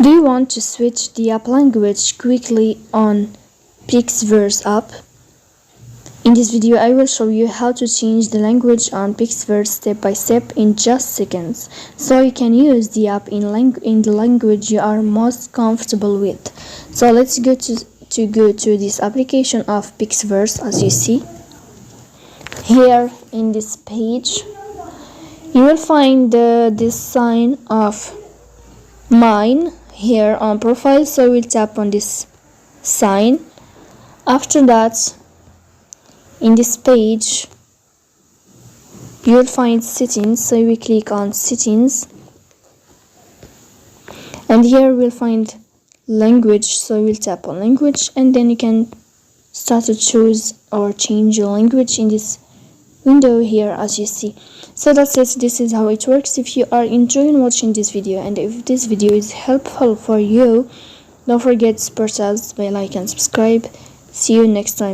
Do you want to switch the app language quickly on PicsVerse app? In this video, I will show you how to change the language on PicsVerse step by step in just seconds, so you can use the app in the language you are most comfortable with. So let's go to this application of PicsVerse. As you see here in this page, you will find this sign of mine here on profile, so we'll tap on this sign. After that, in this page you will find settings, so we click on settings, and here we'll find language, so we'll tap on language, and then you can start to choose or change your language in this window here, as you see. So that's it. This is how it works. If you are enjoying watching this video, and if this video is helpful for you, don't forget to press the bell icon and subscribe. See you next time.